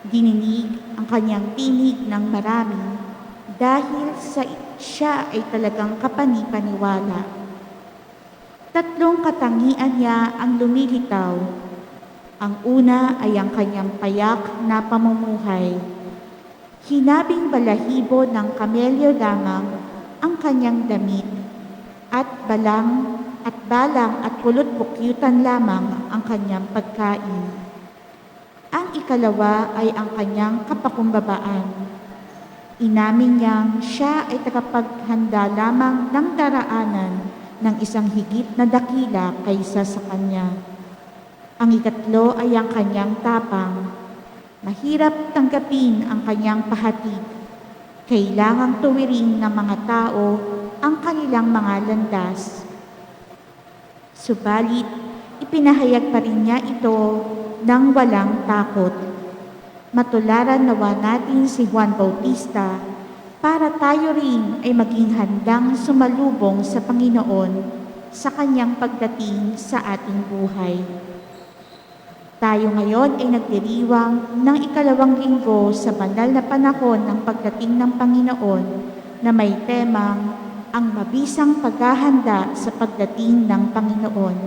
Dininig ang kanyang tinig ng marami dahil siya ay talagang kapani-paniwala. Tatlong katangian niya ang lumilitaw. Ang una ay ang kanyang payak na pamumuhay. Hinabing balahibo ng kamelyo lamang ang kanyang damit at balang at kulot-bukyutan lamang ang kanyang pagkain. Ang ikalawa ay ang kanyang kapakumbabaan. Inamin niyang siya ay tagapaghanda lamang ng daraanan ng isang higit na dakila kaysa sa kanya. Ang ikatlo ay ang kanyang tapang. Mahirap tanggapin ang kanyang pahatid. Kailangang tuwirin ng mga tao ang kanilang mga landas. Subalit, ipinahayag pa rin niya ito nang walang takot. Matularan nawa natin si Juan Bautista para tayo rin ay maging handang sumalubong sa Panginoon sa kanyang pagdating sa ating buhay. Tayo ngayon ay nagdiriwang ng ikalawang linggo sa banal na panahon ng pagdating ng Panginoon na may temang ang mabisang paghahanda sa pagdating ng Panginoon.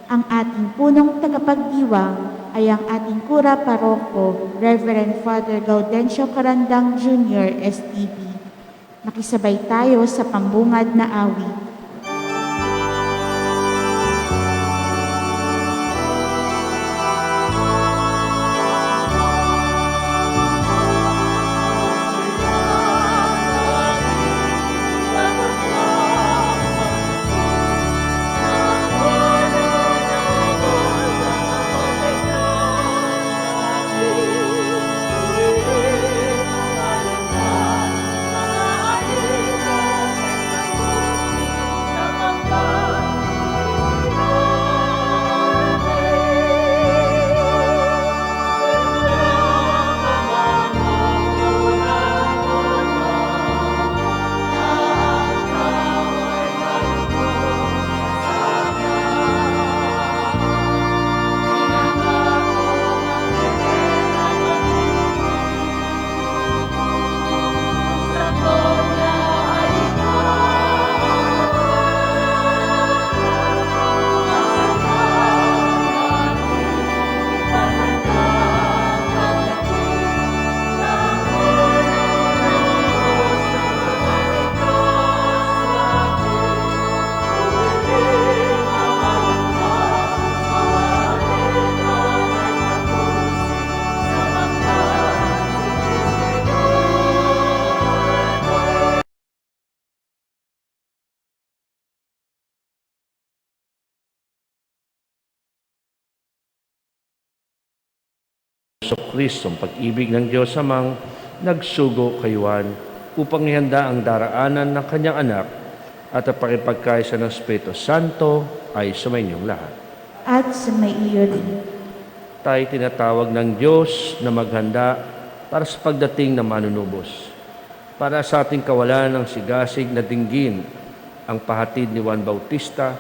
Ang ating punong tagapagdiwang ay ang ating kura paroko, Reverend Father Gaudencio Carandang Jr. STB. Makisabay tayo sa pambungad na awit. Kristo, ang pag-ibig ng Diyos Amang nagsugo kay Juan upang ihanda ang daraanan ng kanyang anak at ang pakipagkaisa ng Espiritu Santo ay sumainyong lahat. At sa may iyo rin. Tayo tinatawag ng Diyos na maghanda para sa pagdating ng manunubos. Para sa ating kawalan ng sigasig na dinggin ang pahatid ni Juan Bautista,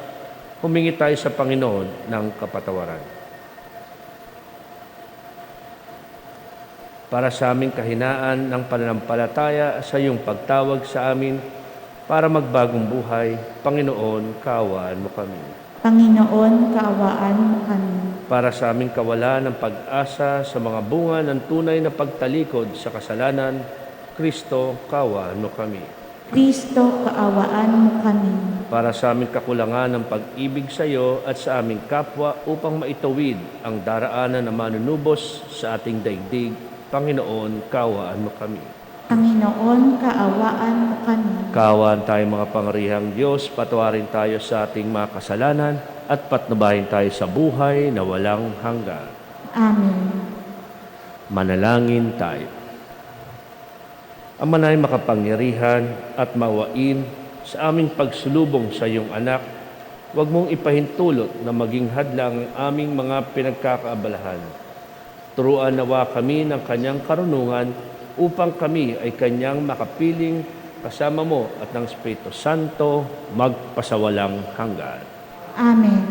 humingi tayo sa Panginoon ng kapatawaran. Para sa aming kahinaan ng pananampalataya sa iyong pagtawag sa amin para magbagong buhay, Panginoon, kaawaan mo kami. Panginoon, kaawaan mo kami. Para sa aming kawalan ng pag-asa sa mga bunga ng tunay na pagtalikod sa kasalanan, Kristo, kaawaan mo kami. Kristo, kaawaan mo kami. Para sa aming kakulangan ng pag-ibig sa iyo at sa aming kapwa upang maitawid ang daraanan na manunubos sa ating daigdig, Panginoon, kaawaan mo kami. Panginoon, kaawaan mo kami. Kaawaan tayo mga pangarihang Diyos, patawarin tayo sa ating mga kasalanan at patnubahin tayo sa buhay na walang hanggan. Amen. Manalangin tayo. Ama na'y makapangyarihan at mawain sa aming pagsulubong sa iyong anak, huwag mong ipahintulot na maging hadlang ang aming mga pinagkakaabalahan. Turuan nawa kami ng kanyang karunungan upang kami ay kanyang makapiling kasama mo at ng Espiritu Santo magpasawalang hanggan. Amen.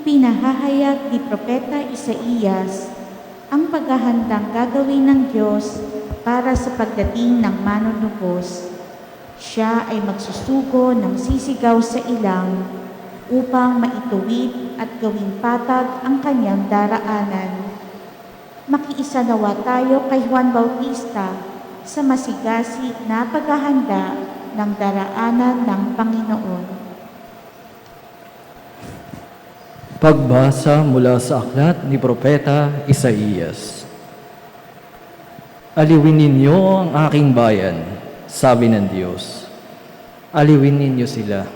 Ipinahahayag ni Propeta Isaías ang paghahandang gagawin ng Diyos para sa pagdating ng manunubos. Siya ay magsusugo ng sisigaw sa ilang upang maituwid at gawing patag ang kanyang daraanan. Makiisa nawa tayo kay Juan Bautista sa masigasig na paghahanda ng daraanan ng Panginoon. Pagbasa mula sa aklat ni Propeta Isaías. Aliwin ninyo ang aking bayan, sabi ng Diyos. Aliwin ninyo sila.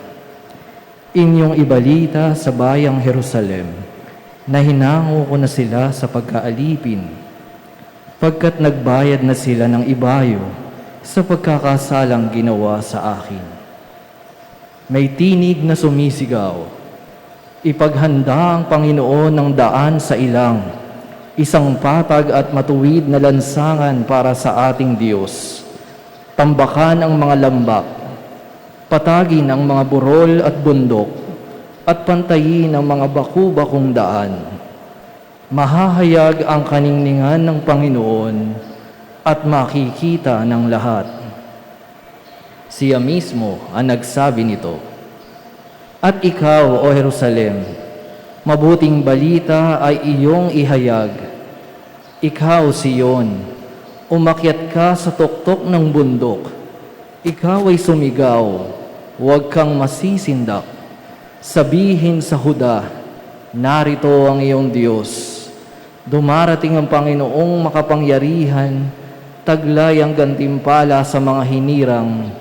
Inyong ibalita sa bayang Jerusalem na hinango ko na sila sa pagkaalipin, pagkat nagbayad na sila ng ibayo sa pagkakasalang ginawa sa akin. May tinig na sumisigaw, ipaghanda ang Panginoon ng daan sa ilang, isang patag at matuwid na lansangan para sa ating Diyos. Tambakan ang mga lambak, patagin ang mga burol at bundok, at pantayin ang mga baku-bakong daan. Mahahayag ang kaningningan ng Panginoon at makikita ng lahat. Siya mismo ang nagsabi nito. At ikaw, O Jerusalem, mabuting balita ay iyong ihayag. Ikaw, Sion, umakyat ka sa tuktok ng bundok. Ikaw ay sumigaw, huwag kang masisindak. Sabihin sa Huda, narito ang iyong Diyos. Dumarating ang Panginoong makapangyarihan, taglay ang gantimpala sa mga hinirang,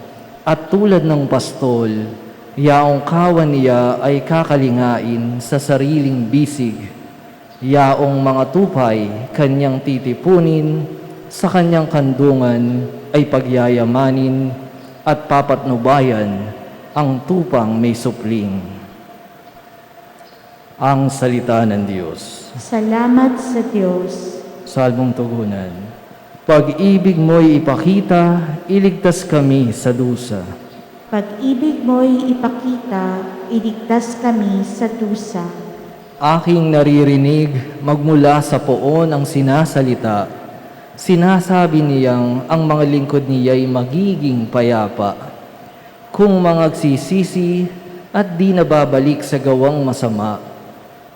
at tulad ng pastol, yaong kawan niya ay kakalingain sa sariling bisig. Yaong mga tupay kanyang titipunin, sa kanyang kandungan ay pagyayamanin at papatnubayan ang tupang may supling. Ang salita ng Diyos. Salamat sa Diyos. Salmong tugunan. Pag-ibig mo'y ipakita, iligtas kami sa dusa. Pag-ibig mo'y ipakita, iligtas kami sa dusa. Aking naririnig magmula sa poon ang sinasalita. Sinasabi niyang ang mga lingkod niya'y magiging payapa. Kung mangagsisisi at di nababalik sa gawang masama,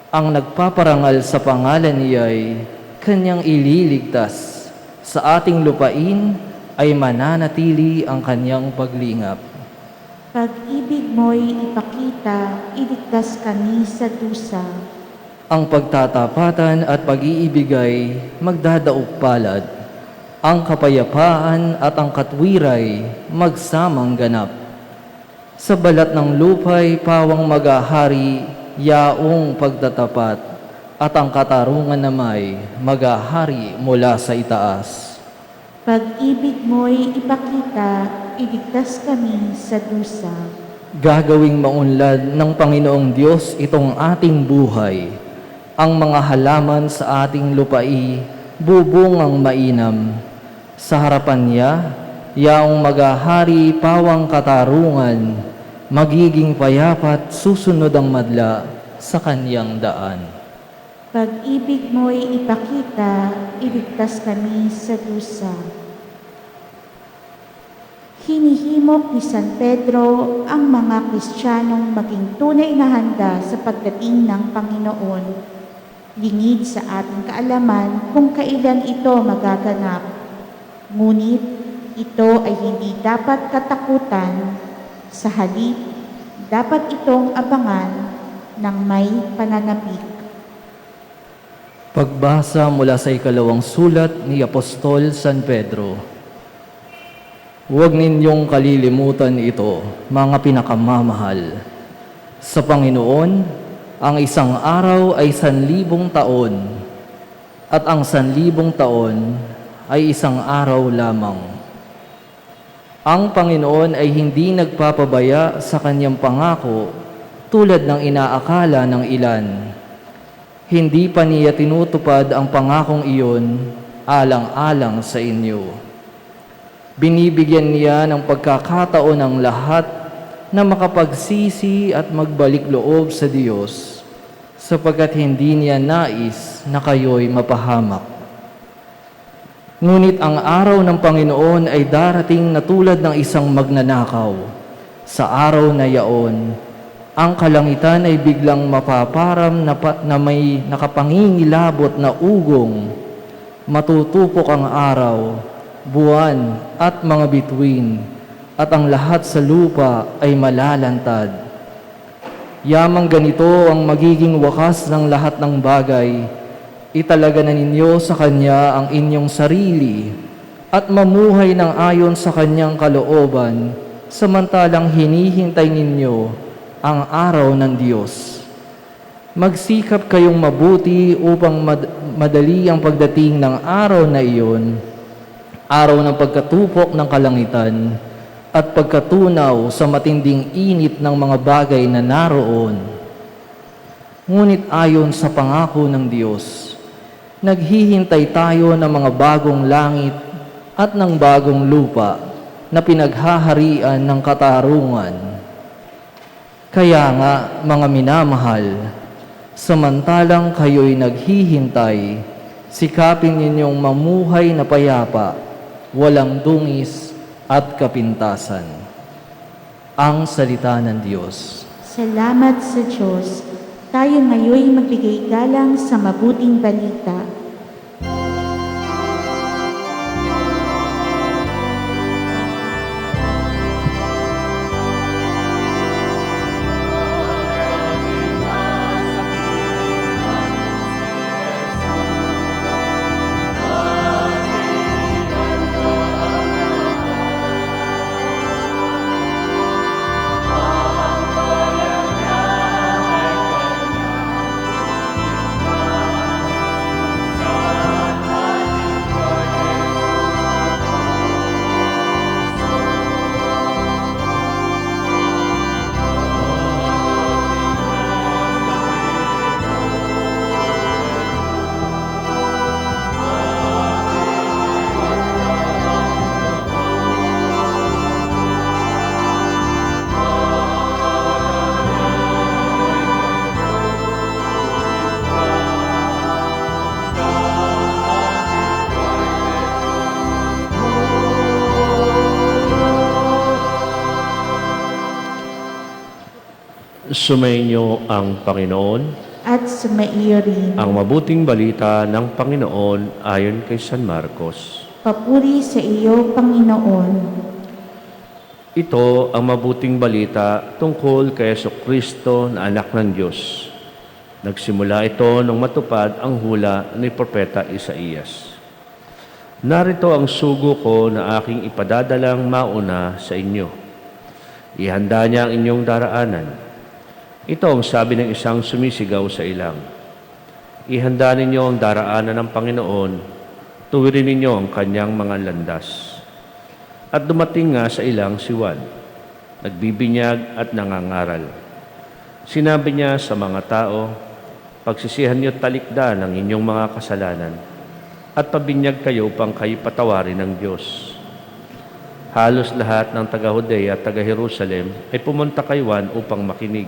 ang nagpaparangal sa pangalan niya'y kanyang ililigtas. Sa ating lupain ay mananatili ang kanyang paglingap. Pag-ibig mo'y ipakita, iligtas kami sa dusa. Ang pagtatapatan at pag-iibigay magdadaog palad. Ang kapayapaan at ang katwiray magsamang ganap. Sa balat ng lupay pawang magahari, yaong pagtatapat, at ang katarungan na may magahari mula sa itaas. Pag-ibig mo'y ipakita, iligtas kami sa dusa. Gagawing maunlad ng Panginoong Diyos itong ating buhay. Ang mga halaman sa ating lupai, bubungang mainam. Sa harapan niya, yaong magahari pawang katarungan, magiging payapat susunod ang madla sa kanyang daan. Pag-ibig mo'y ipakita, iligtas kami sa dusa. Hinihimok ni San Pedro ang mga Kristiyanong maging tunay na handa sa pagdating ng Panginoon. Lingid sa ating kaalaman kung kailan ito magaganap. Ngunit ito ay hindi dapat katakutan. Sa halip, dapat itong abangan ng may pananabik. Pagbasa mula sa ikalawang sulat ni Apostol San Pedro. Huwag ninyong kalilimutan ito, mga pinakamamahal. Sa Panginoon, ang isang araw ay 1,000 taon, at ang 1,000 taon ay isang araw lamang. Ang Panginoon ay hindi nagpapabaya sa kanyang pangako tulad ng inaakala ng ilan. Hindi pa niya tinutupad ang pangakong iyon alang-alang sa inyo. Binibigyan niya ng pagkakataon ang lahat na makapagsisi at magbalik loob sa Diyos. sapagkat hindi niya nais na kayo'y mapahamak. Ngunit ang araw ng Panginoon ay darating na tulad ng isang magnanakaw. Sa araw na yaon, ang kalangitan ay biglang mapaparam na may nakapangingilabot na ugong. Matutupok ang araw, buwan at mga bituin, at ang lahat sa lupa ay malalantad. Yamang ganito ang magiging wakas ng lahat ng bagay. Italaga na ninyo sa Kanya ang inyong sarili at mamuhay ng ayon sa Kanyang kalooban, samantalang hinihintay ninyo ang araw ng Diyos. Magsikap kayong mabuti upang madali ang pagdating ng araw na iyon, araw ng pagkatupok ng kalangitan at pagkatunaw sa matinding init ng mga bagay na naroon. Ngunit ayon sa pangako ng Diyos, naghihintay tayo ng mga bagong langit at ng bagong lupa na pinaghaharian ng katarungan. Kaya nga, mga minamahal, samantalang kayo'y naghihintay, sikapin ninyong mamuhay na payapa, walang dungis at kapintasan. Ang salita ng Diyos. Salamat sa Diyos. Tayo ngayon magbigay galang sa mabuting balita. Sumainyo ang Panginoon, At sumaiyo rin. ang mabuting balita ng Panginoon ayon kay San Marcos. Papuri sa iyo, Panginoon. Ito ang mabuting balita tungkol kay Jesucristo na anak ng Diyos. Nagsimula ito nang matupad ang hula ni Propeta Isaías. Narito ang sugo ko na aking ipadadalang mauna sa inyo. Ihanda niya ang inyong daraanan. Ito ang sabi ng isang sumisigaw sa ilang. Ihanda ninyo ang daraanan ng Panginoon, tuwirin ninyo ang kanyang mga landas. At dumating nga sa ilang si Juan, nagbibinyag at nangangaral. Sinabi niya sa mga tao, pagsisihan niyo talikdan ang inyong mga kasalanan, at pabinyag kayo upang kayo patawarin ng Diyos. Halos lahat ng taga-Judea at taga-Jerusalem ay pumunta kay Juan upang makinig.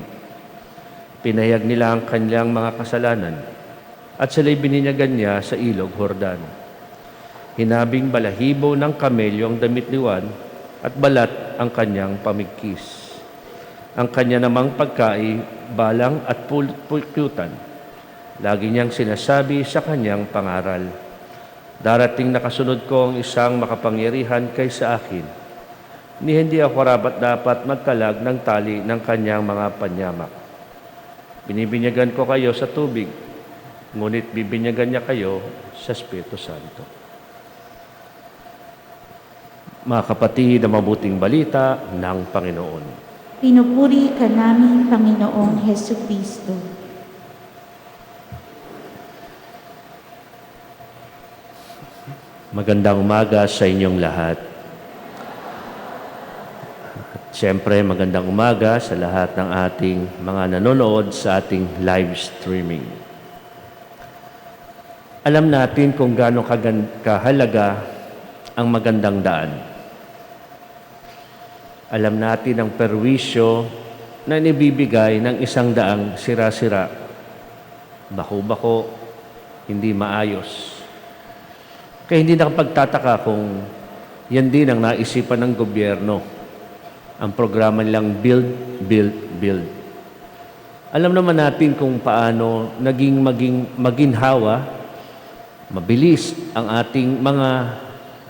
Pinahayag nila ang kanyang mga kasalanan at sila'y bininyagan niya sa ilog Jordan. Hinabing balahibo ng kamelyo ang damit ni Juan at balat ang kanyang pamigkis. Ang kanya namang pagkain, balang at pulkyutan. Lagi niyang sinasabi sa kanyang pangaral, darating na kasunod ko ang isang makapangyarihan kaysa akin, ni hindi ako dapat magkalag ng tali ng kanyang mga panyamak. Binibinyagan ko kayo sa tubig, ngunit bibinyagan niya kayo sa Espiritu Santo. Mga kapatid, ang mabuting balita ng Panginoon. Pinupuri ka namin, Panginoong Hesukristo. Magandang umaga sa inyong lahat. Siyempre, magandang umaga sa lahat ng ating mga nanonood sa ating live streaming. Alam natin kung gaano kahalaga ang magandang daan. Alam natin ang perwisyo na inibibigay ng isang daang sira-sira bako-bako, hindi maayos. Kaya hindi nakapagtataka kung yan din ang naisipan ng gobyerno. Ang programa nilang build, build, build. Alam naman natin kung paano maging maginhawa, mabilis ang ating mga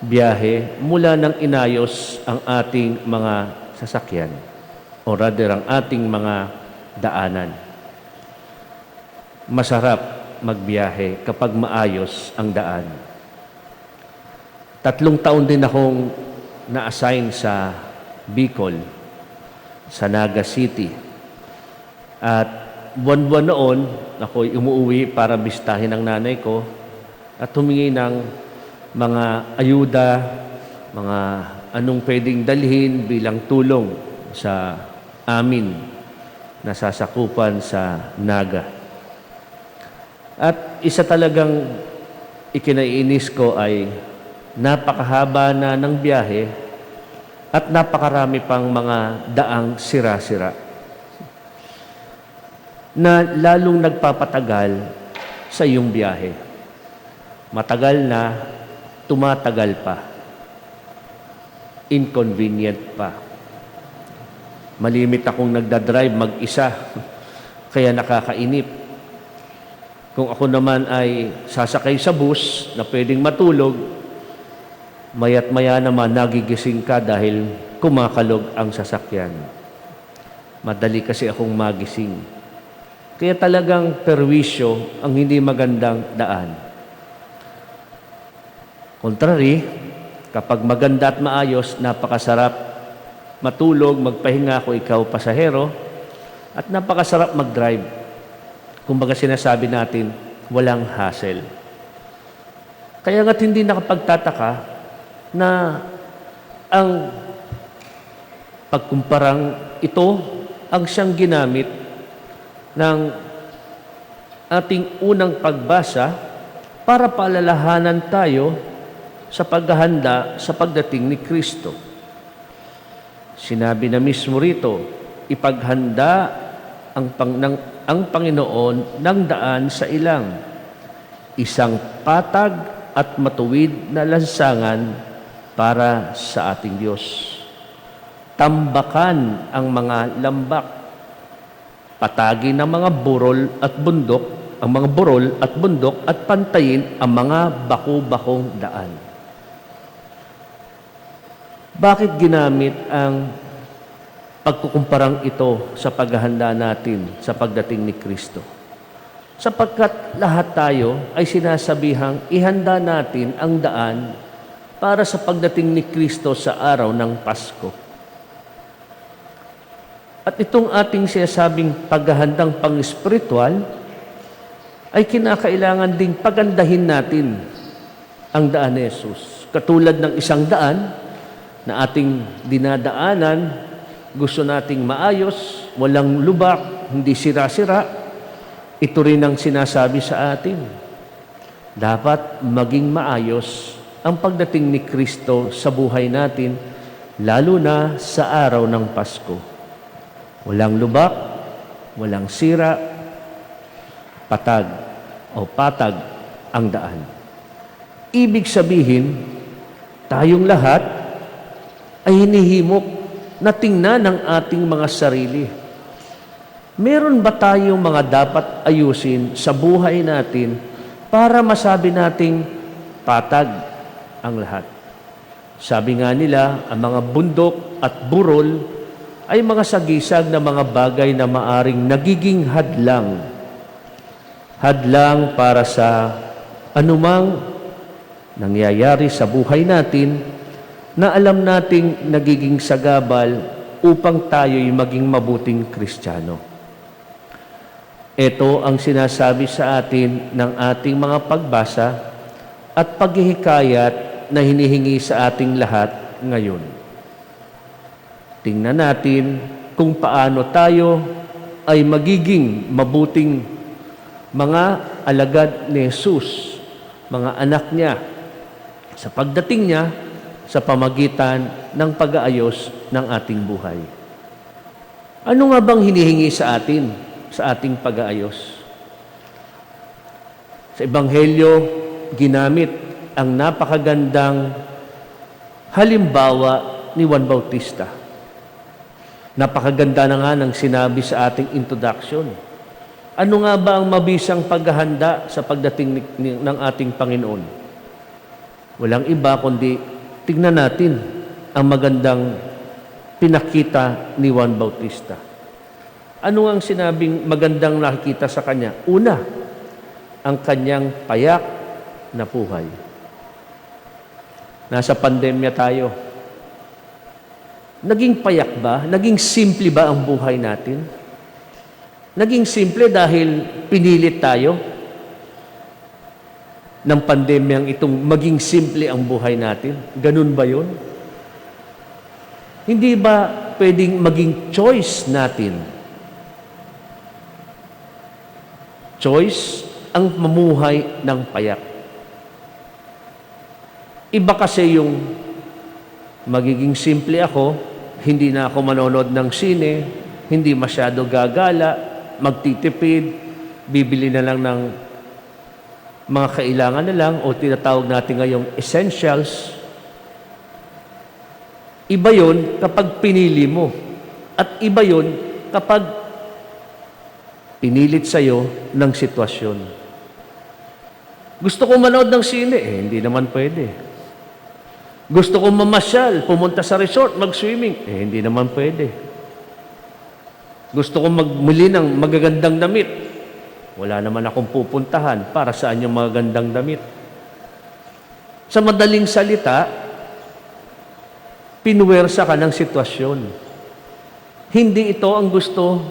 biyahe mula nang inayos ang ating mga sasakyan o rather ang ating mga daanan. Masarap magbiyahe kapag maayos ang daan. 3 taon din akong na-assign sa Bicol, sa Naga City. At buwan-buwan noon, ako'y umuwi para bistahin ang nanay ko at humingi ng mga ayuda, mga anong pwedeng dalhin bilang tulong sa amin na sasakupan sa Naga. At isa talagang ikinaiinis ko ay napakahaba na ng biyahe at napakarami pang mga daang sira-sira na lalong nagpapatagal sa iyong biyahe. Matagal na, tumatagal pa. Inconvenient pa. Malimit akong nagdadrive mag-isa, kaya nakakainip. Kung ako naman ay sasakay sa bus na pwedeng matulog, maya't maya naman nagigising ka dahil kumakalog ang sasakyan. Madali kasi akong magising. Kaya talagang perwisyo ang hindi magandang daan. Contrary, kapag maganda at maayos, napakasarap matulog, magpahinga kung ikaw pasahero, at napakasarap mag-drive. Kumbaga sinasabi natin, walang hassle. Kaya nga't hindi nakapagtataka na ang pagkumparang ito ang siyang ginamit ng ating unang pagbasa para paalalahanan tayo sa paghahanda sa pagdating ni Kristo. Sinabi na mismo rito, ipaghanda ang Panginoon ng daan sa ilang, isang patag at matuwid na lansangan para sa ating Diyos. Tambakan ang mga lambak, patagin ang mga burol at bundok, at pantayin ang mga bako-bakong daan. Bakit ginamit ang pagkukumparang ito sa paghahanda natin sa pagdating ni Kristo? Sapagkat lahat tayo ay sinasabihang ihanda natin ang daan para sa pagdating ni Kristo sa araw ng Pasko. At itong ating sinasabing paghahandang pang-espiritual ay kinakailangan ding pagandahin natin ang daan ni Jesus. Katulad ng isang daan na ating dinadaanan, gusto nating maayos, walang lubak, hindi sira-sira, ito rin ang sinasabi sa atin. Dapat maging maayos ang pagdating ni Kristo sa buhay natin, lalo na sa araw ng Pasko. Walang lubak, walang sira, patag ang daan. Ibig sabihin, tayong lahat ay hinihimok na tingnan ang ating mga sarili. Meron ba tayong mga dapat ayusin sa buhay natin para masabi nating patag ang lahat? Sabi nga nila, ang mga bundok at burol ay mga sagisag na mga bagay na maaring nagiging hadlang. Hadlang para sa anumang nangyayari sa buhay natin na alam nating nagiging sagabal upang tayo'y maging mabuting Kristiyano. Ito ang sinasabi sa atin ng ating mga pagbasa at paghihikayat na hinihingi sa ating lahat ngayon. Tingnan natin kung paano tayo ay magiging mabuting mga alagad ni Jesus, mga anak niya, sa pagdating niya sa pamagitan ng pag-aayos ng ating buhay. Ano nga bang hinihingi sa atin sa ating pag-aayos? Sa Ebanghelyo, ginamit ang napakagandang halimbawa ni Juan Bautista. Napakaganda na nga ng sinabi sa ating introduction. Ano nga ba ang mabisang paghahanda sa pagdating ng ating Panginoon? Walang iba kundi tignan natin ang magandang pinakita ni Juan Bautista. Ano ang sinabing magandang nakikita sa kanya? Una, ang kanyang payak na buhay. Nasa pandemya tayo. Naging payak ba? Naging simple ba ang buhay natin? Naging simple dahil pinilit tayo ng pandemyang itong maging simple ang buhay natin? Ganun ba yun? Hindi ba pwedeng maging choice natin? Choice ang mamuhay ng payak. Iba kasi yung magiging simple ako, hindi na ako manonood ng sine, hindi masyado gagala, magtitipid, bibili na lang ng mga kailangan na lang o tinatawag natin ngayong essentials. Iba yon kapag pinili mo. At iba yon kapag pinilit sa'yo ng sitwasyon. Gusto ko manood ng sine, hindi naman pwede. Gusto ko mamasyal, pumunta sa resort, mag-swimming, hindi naman pwede. Gusto ko magmuli ng magagandang damit, wala naman akong pupuntahan para saan yung magagandang damit. Sa madaling salita, pinuwersa ka ng sitwasyon. Hindi ito ang gusto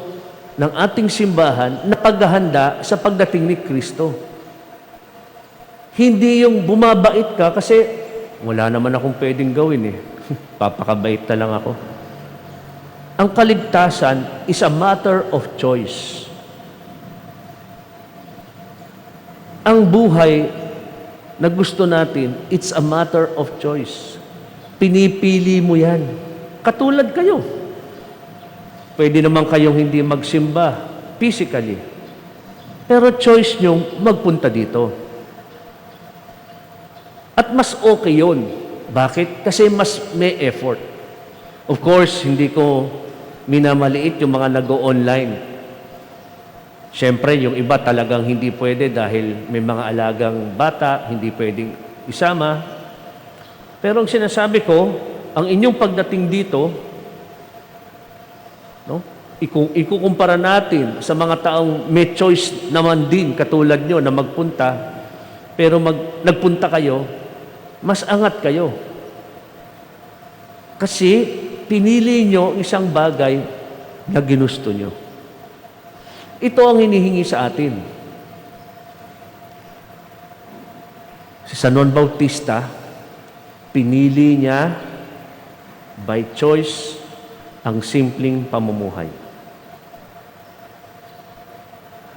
ng ating simbahan na paghahanda sa pagdating ni Kristo. Hindi yung bumabait ka kasi wala naman akong pwedeng gawin papakabait na lang ako. Ang kaligtasan is a matter of choice. Ang buhay na gusto natin, it's a matter of choice. Pinipili mo yan. Katulad kayo. Pwede naman kayong hindi magsimba physically. Pero choice nyo magpunta dito. At mas okay yun. Bakit? Kasi mas may effort. Of course, hindi ko minamaliit yung mga nag-o-online. Siyempre, yung iba talagang hindi pwede dahil may mga alagang bata, hindi pwedeng isama. Pero ang sinasabi ko, ang inyong pagdating dito, no? Ikukumpara natin sa mga taong may choice naman din katulad nyo na magpunta, pero nagpunta kayo, mas angat kayo. Kasi pinili nyo isang bagay na ginusto nyo. Ito ang hinihingi sa atin. Si San Juan Bautista, pinili niya by choice ang simpleng pamumuhay.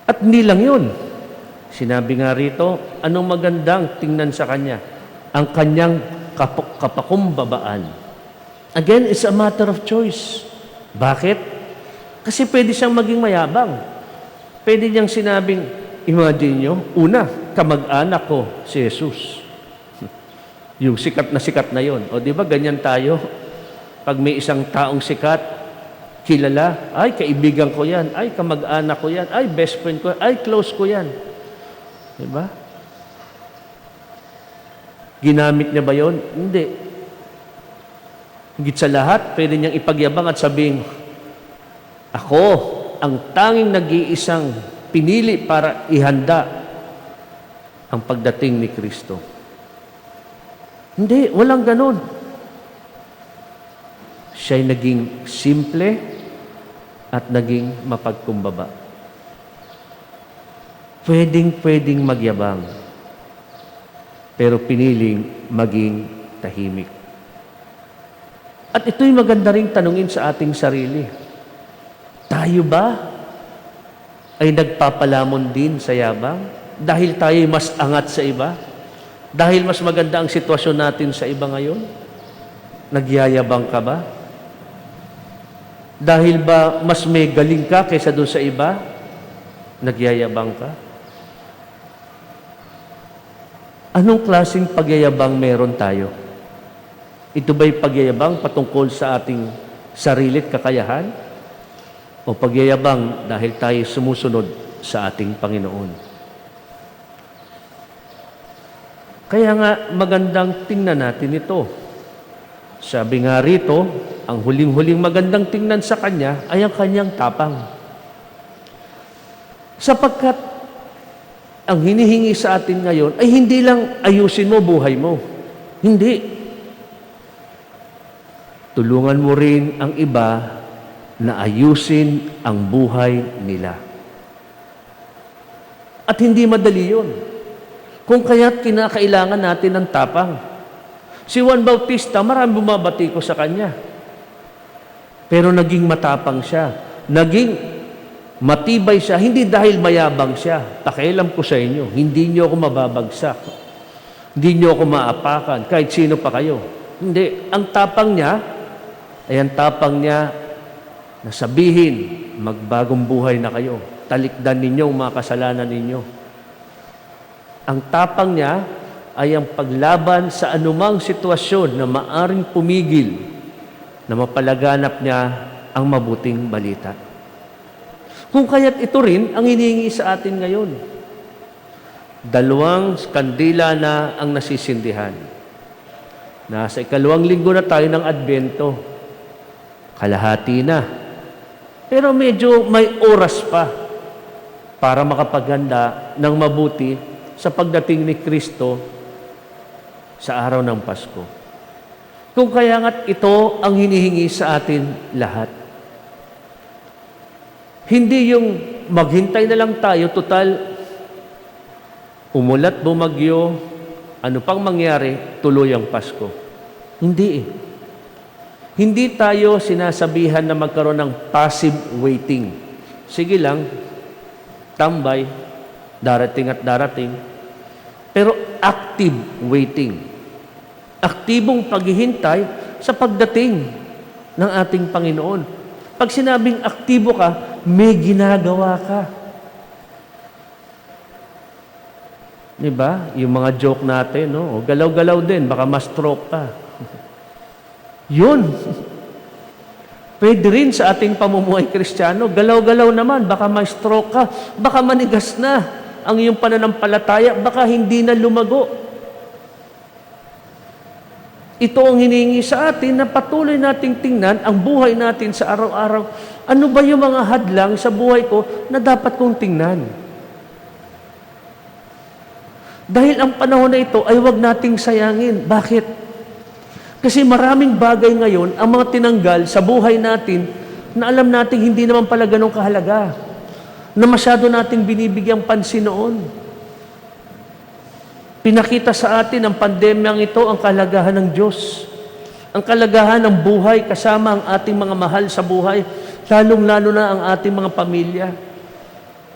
At hindi lang yun. Sinabi nga rito, anong magandang tingnan sa kanya? Ang kanyang kapakumbabaan. Again, it's a matter of choice. Bakit? Kasi pwede siyang maging mayabang. Pwede niyang sinabing, imagine nyo, una, kamag-anak ko, si Jesus. Yung sikat na yon. O di ba ganyan tayo? Pag may isang taong sikat, kilala, ay kaibigan ko yan, ay kamag-anak ko yan, ay best friend ko, ay close ko yan. Di ba? Ginamit niya ba yon? Hindi. Higit sa lahat, pwede niyang ipagyabang at sabihin, ako ang tanging nag-iisang pinili para ihanda ang pagdating ni Kristo. Hindi, walang ganon. Siya'y naging simple at naging mapagkumbaba. Pwedeng magyabang. Pero piniling maging tahimik. At ito'y maganda ring tanungin sa ating sarili. Tayo ba ay nagpapalamon din sa yabang? Dahil tayo'y mas angat sa iba? Dahil mas maganda ang sitwasyon natin sa iba ngayon? Nagyayabang ka ba? Dahil ba mas may galing ka kaysa doon sa iba? Nagyayabang ka? Anong klaseng pagyayabang meron tayo? Ito ba'y pagyayabang patungkol sa ating sarili't kakayahan? O pagyayabang dahil tayo sumusunod sa ating Panginoon? Kaya nga magandang tingnan natin ito. Sabi nga rito, ang huling-huling magandang tingnan sa Kanya ay ang Kanyang tapang. Sapagkat ang hinihingi sa atin ngayon ay hindi lang ayusin mo buhay mo. Hindi. Tulungan mo rin ang iba na ayusin ang buhay nila. At hindi madali yun. Kung kaya't kinakailangan natin ng tapang. Si Juan Bautista, marami bumabati ko sa kanya. Pero naging matapang siya. Naging matibay siya, hindi dahil mayabang siya. Pakialam ko sa inyo, hindi niyo ako mababagsak. Hindi niyo ako maapakan, kahit sino pa kayo. Hindi. Ang tapang niya, ay ang tapang niya na sabihin, magbagong buhay na kayo. Talikdan ninyo ang mga kasalanan ninyo. Ang tapang niya ay ang paglaban sa anumang sitwasyon na maaring pumigil na mapalaganap niya ang mabuting balita. Kung kaya't ito rin ang hinihingi sa atin ngayon. 2 kandila na ang nasisindihan. Nasa 2 linggo na tayo ng Adbento. Kalahati na. Pero medyo may oras pa para makapaghanda ng mabuti sa pagdating ni Kristo sa araw ng Pasko. Kung kaya nga't ito ang hinihingi sa atin lahat. Hindi yung maghintay na lang tayo, total, umulat, bumagyo, ano pang mangyari, tuloy ang Pasko. Hindi eh. Hindi tayo sinasabihan na magkaroon ng passive waiting. Sige lang, tambay, darating at darating. Pero active waiting. Aktibong paghihintay sa pagdating ng ating Panginoon. Pag sinabing aktibo ka, may ginagawa ka. Diba? Yung mga joke natin, no? Galaw-galaw din, baka ma-stroke ka. Yun. Pwede rin sa ating pamumuhay Kristiyano, galaw-galaw naman, baka ma-stroke ka, baka manigas na ang iyong pananampalataya, baka hindi na lumago. Ito ang hinihingi sa atin na patuloy nating tingnan ang buhay natin sa araw-araw. Ano ba yung mga hadlang sa buhay ko na dapat kong tingnan? Dahil ang panahon na ito ay huwag nating sayangin. Bakit? Kasi maraming bagay ngayon ang mga tinanggal sa buhay natin na alam nating hindi naman pala ganun kahalaga. Na masyado nating binibigyang pansin noon. Pinakita sa atin ang pandemyang ito ang kalagahan ng Diyos. Ang kalagahan ng buhay kasama ang ating mga mahal sa buhay, lalong-lalo na ang ating mga pamilya.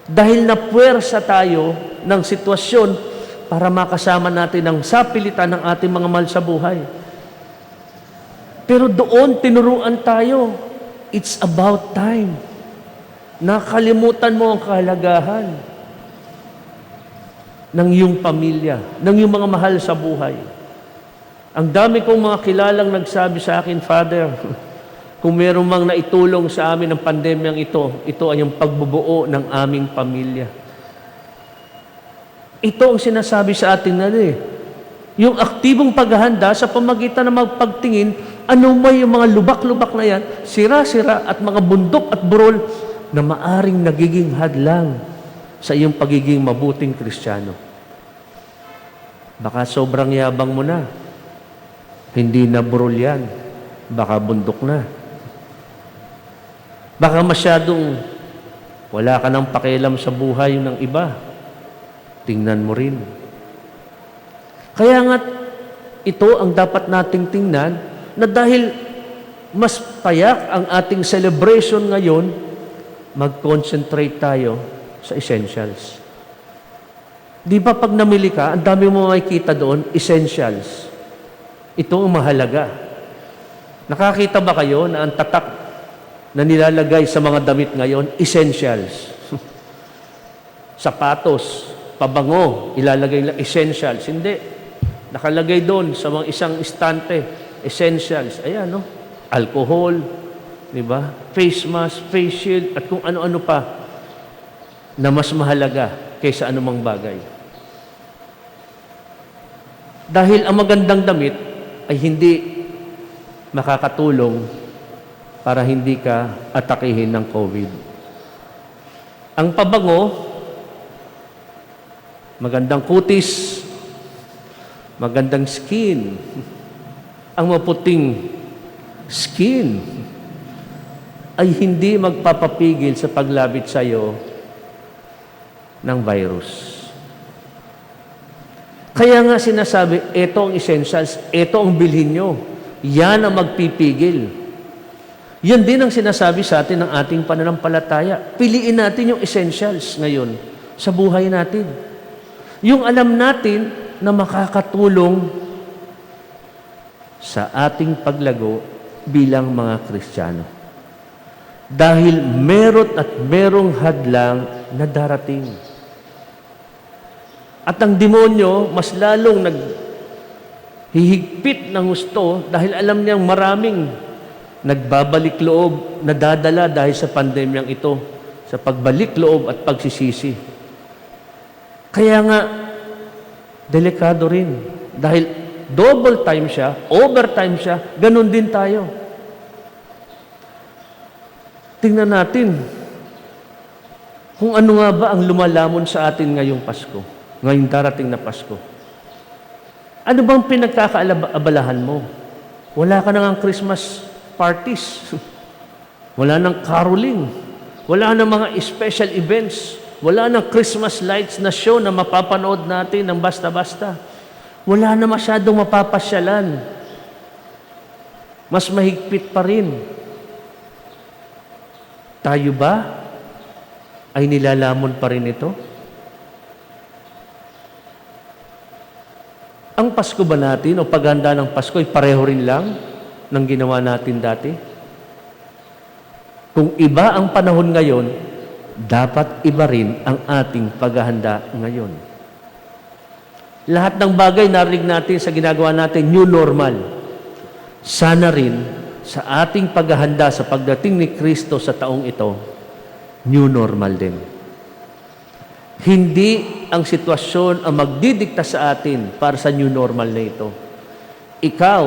Dahil napuwersa tayo ng sitwasyon para makasama natin ang sapilitan ng ating mga mahal sa buhay. Pero doon tinuruan tayo, it's about time. Nakalimutan mo ang kahalagahan ng iyong pamilya, ng iyong mga mahal sa buhay. Ang dami kong mga kilalang nagsabi sa akin, Father, kung meron mang naitulong sa amin ang pandemyang ito ay yung pagbubuo ng aming pamilya. Ito ang sinasabi sa atin na yung aktibong paghahanda sa pamagitan ng magpagtingin, ano may yung mga lubak-lubak na yan, sira-sira at mga bundok at burol na maaring nagiging hadlang sa iyong pagiging mabuting Kristiyano. Baka sobrang yabang mo na. Hindi na burol yan. Baka bundok na. Baka masyadong wala ka nang pakialam sa buhay ng iba. Tingnan mo rin. Kaya nga, ito ang dapat nating tingnan na dahil mas payak ang ating celebration ngayon, mag-concentrate tayo sa essentials. Di ba pag namili ka, ang dami mo makikita doon, essentials. Ito ang mahalaga. Nakakita ba kayo na ang tatak na nilalagay sa mga damit ngayon, essentials? Sapatos, pabango, ilalagay lang essentials. Hindi. Nakalagay doon sa mga isang istante, essentials. Ayan, no? Alcohol, di ba? Face mask, face shield, at kung ano-ano pa na mas mahalaga kaysa anumang bagay. Dahil ang magandang damit ay hindi makakatulong para hindi ka atakihin ng COVID. Ang pabango, magandang kutis, magandang skin, ang maputing skin ay hindi magpapapigil sa paglapit sa iyo ng virus. Kaya nga sinasabi, ito ang essentials, ito ang bilhin nyo. Yan ang magpipigil. Yan din ang sinasabi sa atin ng ating pananampalataya. Piliin natin yung essentials ngayon sa buhay natin. Yung alam natin na makakatulong sa ating paglago bilang mga Kristiyano. Dahil meron at merong hadlang na darating. At ang demonyo, mas lalong naghihigpit ng gusto dahil alam niyang maraming nagbabalik loob, nadadala dahil sa pandemyang ito, sa pagbalik loob at pagsisisi. Kaya nga, delikado rin. Dahil double time siya, overtime siya, ganun din tayo. Tingnan natin kung ano nga ba ang lumalamon sa atin ngayong Pasko, ngayong darating na Pasko. Ano bang pinagkakaabalahan mo? Wala ka na ngang Christmas parties. Wala nang caroling. Wala nang mga special events. Wala nang Christmas lights na show na mapapanood natin ng basta-basta. Wala na masyadong mapapasyalan. Mas mahigpit pa rin. Tayo ba ay nilalamon pa rin ito? Ang Pasko ba natin o paghanda ng Pasko ay pareho rin lang ng ginawa natin dati? Kung iba ang panahon ngayon, dapat iba rin ang ating paghahanda ngayon. Lahat ng bagay narinig natin sa ginagawa natin, new normal. Sana rin sa ating paghahanda sa pagdating ni Kristo sa taong ito, new normal din. Hindi ang sitwasyon ang magdidikta sa atin para sa new normal na ito. Ikaw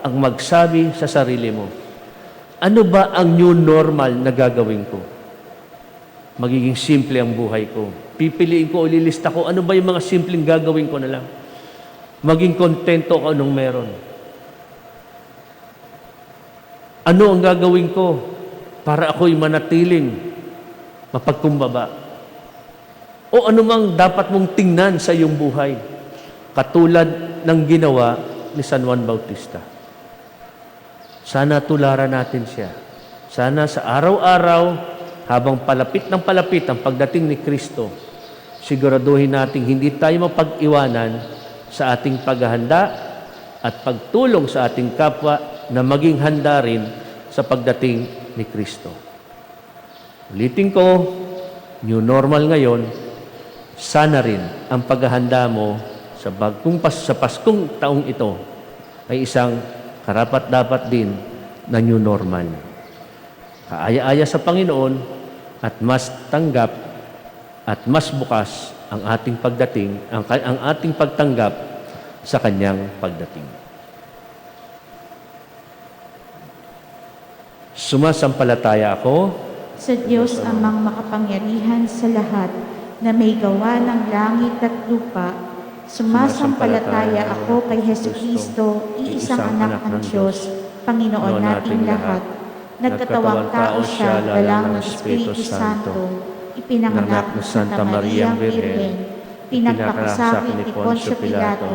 ang magsabi sa sarili mo, ano ba ang new normal na gagawin ko? Magiging simple ang buhay ko. Pipiliin ko o lilista ko, ano ba yung mga simpleng gagawin ko na lang? Maging kontento ko anong meron. Ano ang gagawin ko para ako'y manatiling mapagkumbaba? O anumang dapat mong tingnan sa iyong buhay, katulad ng ginawa ni San Juan Bautista. Sana tularan natin siya. Sana sa araw-araw, habang palapit ng palapit ang pagdating ni Kristo, siguraduhin natin hindi tayo mapag-iwanan sa ating paghahanda at pagtulong sa ating kapwa na maging handa rin sa pagdating ni Kristo. Ulitin ko, new normal ngayon, sana rin ang paghahanda mo sa Paskong taong ito ay isang karapat-dapat din na new normal. Kaaya-aya sa Panginoon at mas tanggap at mas bukas ang ating pagdating, ang ating pagtanggap sa Kanyang pagdating. Sumasampalataya ako sa Diyos amang makapangyarihan sa lahat, na may gawa ng langit at lupa. Sumasampalataya ako kay Jesucristo, iisang anak ng Diyos, Panginoon nating lahat. Nagkatawang tao siya, galang ng Espiritu Santo, ipinanganak ng Santa Mariang Birhen, pinagpakasakit ni Poncio Pilato,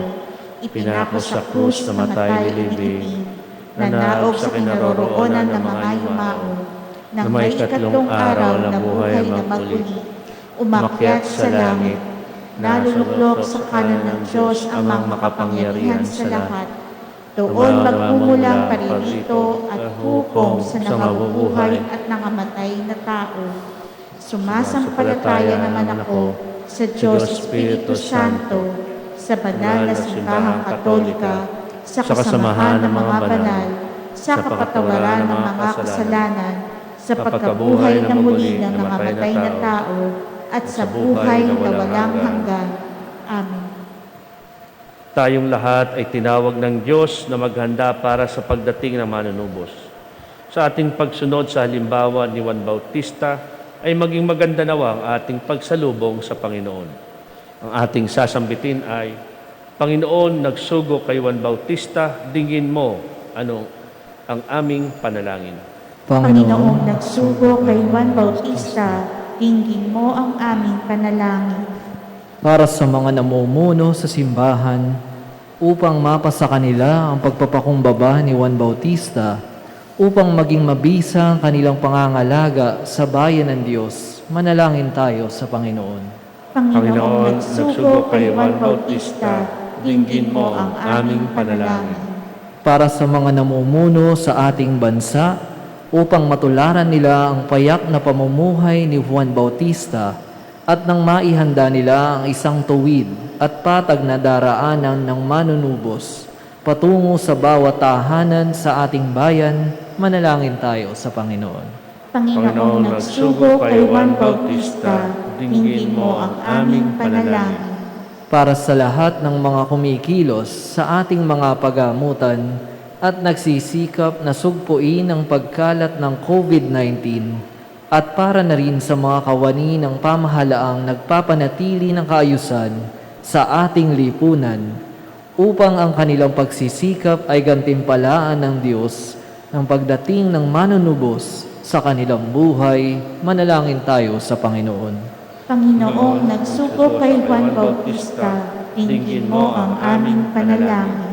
ipinako sa krus, namatay nilibing, nanaog sa kinaroroonan ng mga yumao, nang may ikatlong araw na buhay na maguli, umakyat sa langit, naluluklok sa kanan ng Diyos ang mga makapangyarihan sa lahat. Doon magmumulang paririto at hukom sa nangabubuhay at nangamatay na tao. Sumasampalataya naman ako sa Diyos Espiritu Santo, sa banal na simbahang katolika, sa kasamahan ng mga banal, sa kapatawaran ng mga kasalanan, sa pagkabuhay ng muli ng namatay na tao, at sa buhay na walang hanggan. Amen. Tayong lahat ay tinawag ng Diyos na maghanda para sa pagdating ng manunubos. Sa ating pagsunod sa halimbawa ni Juan Bautista, ay maging maganda nawa ang ating pagsalubong sa Panginoon. Ang ating sasambitin ay, Panginoon, nagsugo kay Juan Bautista, dinggin mo ang aming panalangin. Panginoong nagsugo kay Juan Bautista, dinggin mo ang aming panalangin. Para sa mga namumuno sa simbahan, upang mapasa kanila ang pagpapakumbaba ni Juan Bautista, upang maging mabisa ang kanilang pangangalaga sa bayan ng Diyos, manalangin tayo sa Panginoon. Panginoong nagsugo kay Juan Bautista, dinggin mo ang aming panalangin. Para sa mga namumuno sa ating bansa, upang matularan nila ang payak na pamumuhay ni Juan Bautista at nang maihanda nila ang isang tuwid at patag na daraanan ng manunubos patungo sa bawat tahanan sa ating bayan, manalangin tayo sa Panginoon. Panginoong nagsugo kay Juan Bautista, dinggin mo ang aming panalangin. Para sa lahat ng mga kumikilos sa ating mga pagamutan at nagsisikap na sugpuin ang pagkalat ng COVID-19 at para na rin sa mga kawani ng pamahalaang nagpapanatili ng kaayusan sa ating lipunan upang ang kanilang pagsisikap ay gantimpalaan ng Diyos ng pagdating ng manunubos sa kanilang buhay, manalangin tayo sa Panginoon. Panginoong nagsugo kay Juan Bautista, dinggin mo ang aming panalangin.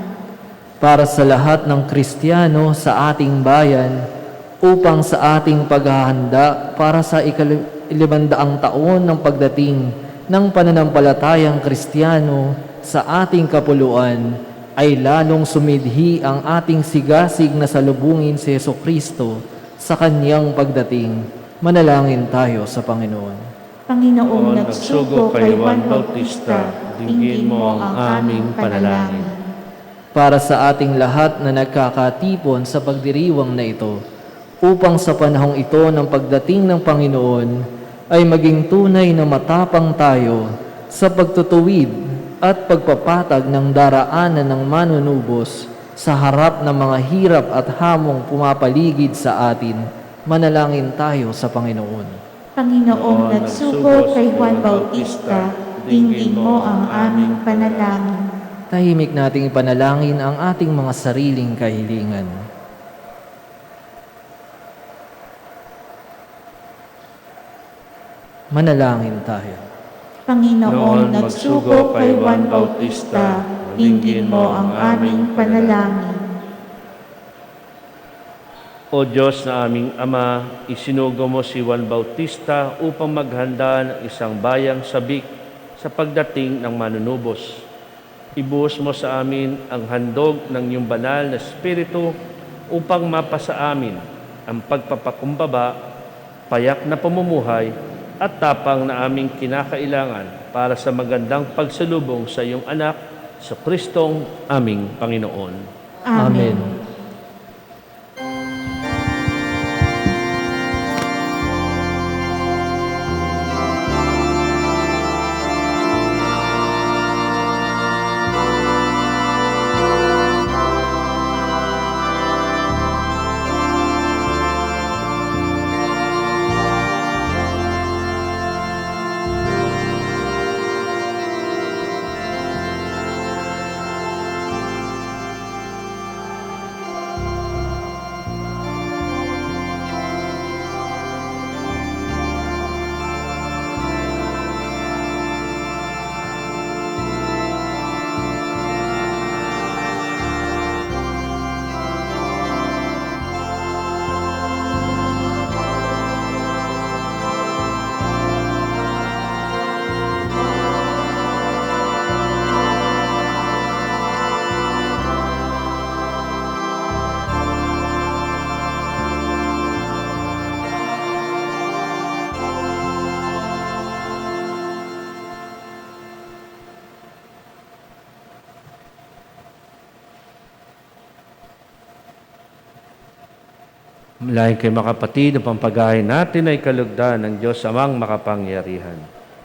Para sa lahat ng Kristiyano sa ating bayan, upang sa ating paghahanda para sa 500 taon ng pagdating ng pananampalatayang Kristiyano sa ating kapuluan, ay lalong sumidhi ang ating sigasig na salubungin si Jesucristo sa kanyang pagdating. Manalangin tayo sa Panginoon. Panginoong nagsugo kay Juan Bautista, dinggin mo ang aming panalangin. Para sa ating lahat na nagkakatipon sa pagdiriwang na ito, upang sa panahong ito ng pagdating ng Panginoon ay maging tunay na matapang tayo sa pagtutuwid at pagpapatag ng daraanan ng manunubos sa harap ng mga hirap at hamong pumapaligid sa atin. Manalangin tayo sa Panginoon. Panginoong nagsugo kay Juan Bautista, dinggin mo ang aming panalangin. Tahimik nating ipanalangin ang ating mga sariling kahilingan. Manalangin tayo. Panginoong nagsugo kay Juan Bautista, dinggin mo ang aming panalangin. O Diyos na aming Ama, isinugo mo si Juan Bautista upang maghanda ng isang bayang sabik sa pagdating ng manunubos. Ibuhos mo sa amin ang handog ng iyong banal na Espiritu upang mapasa amin ang pagpapakumbaba, payak na pamumuhay at tapang na aming kinakailangan para sa magandang pagsalubong sa iyong anak, sa Kristong aming Panginoon. Amen. Malayan kay mga kapatid, ang pampagahin natin ay kalugdan ng Diyos amang makapangyarihan.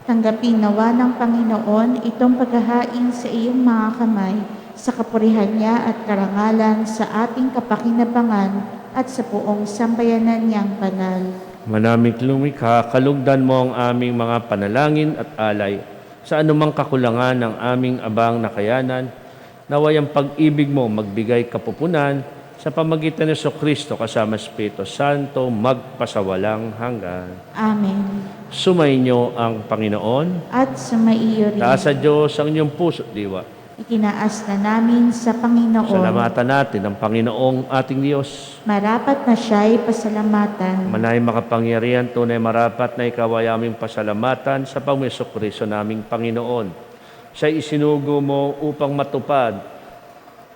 Tanggapin nawa ng Panginoon itong paghahain sa iyong mga kamay sa kapurihan niya at karangalan sa ating kapakinabangan at sa buong sambayanan niyang banal. Manaming lumikha, kalugdan mo ang aming mga panalangin at alay sa anumang kakulangan ng aming abang na kayanan, naway ang pag-ibig mo magbigay kapupunan sa pamagitan ni Kristo kasama Espiritu Santo magpasawalang hanggan. Amen. Sumainyo ang Panginoon. At sumaiyo rin. Taas sa Diyos ang inyong puso at diwa. Itinaas na namin sa Panginoon. Salamatan natin ang Panginoong ating Diyos. Marapat na siya'y pasalamatan. Manay makapangyarihan, tunay marapat na ikaw ay aming pasalamatan sa pangmeso Kristo naming Panginoon. Siya'y isinugo mo upang matupad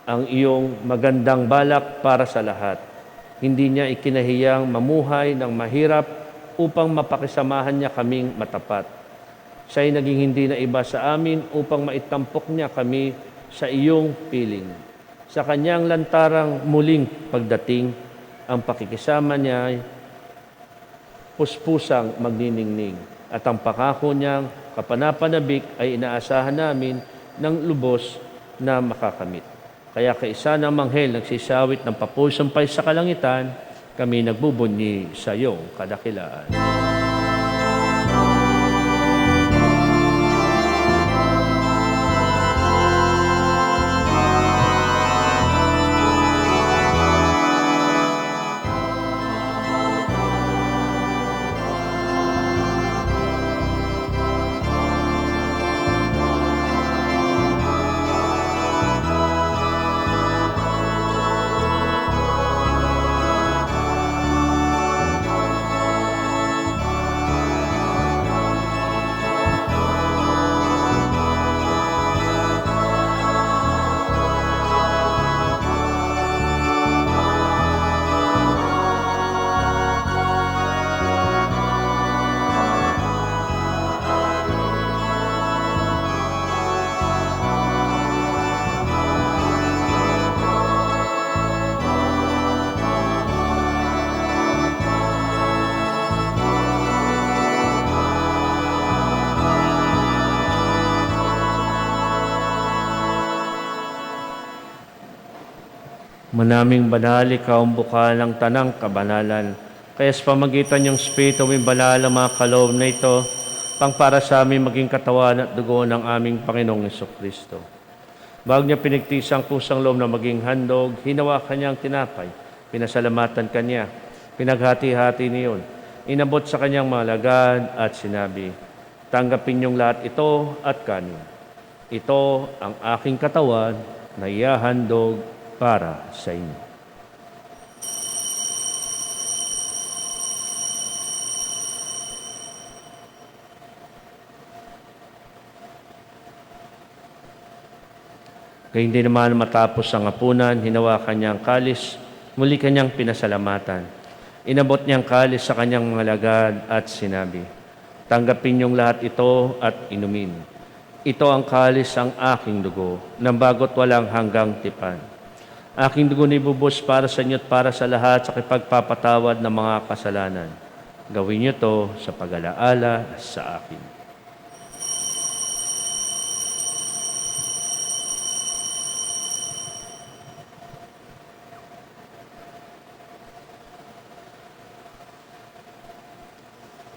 ang iyong magandang balak para sa lahat. Hindi niya ikinahiyang mamuhay ng mahirap upang mapakisamahan niya kaming matapat. Siya'y naging hindi na iba sa amin upang maitampok niya kami sa iyong piling. Sa kanyang lantarang muling pagdating, ang pakikisama niya ay puspusang magniningning. At ang pangako niyang kapanapanabik ay inaasahan namin ng lubos na makakamit. Kaya kaisa ng manghel nagsisawit ng papusampay sa kalangitan, kami nagbubunyi sa iyong kadakilaan. Manaming banal, ikaw ang bukal ng tanang kabanalan. Kaya sa pamagitan niyong Espiritu, may banal ang mga kaloob na ito, pang para sa amin maging katawan at dugo ng aming Panginoong Jesucristo. Bago niya pinigtis ang kusang loob na maging handog, hinawakan niya ang tinapay, pinasalamatan kanya, pinaghati-hati niyon, inabot sa kanyang mga lagad at sinabi, tanggapin niyong lahat ito at kanin. Ito ang aking katawan na ihahandog para sa inyo. Gayun din naman matapos ang hapunan, hinawakan niya ang kalis, muli kanyang pinasalamatan. Inabot niya ang kalis sa kanyang mga lagad at sinabi, tanggapin niyong lahat ito at inumin. Ito ang kalis ang aking dugo, ng bagot walang hanggang tipan. Aking dugo ni bubos para sa inyo at para sa lahat sa kipagpapatawad ng mga kasalanan. Gawin niyo to sa pag-alaala sa akin.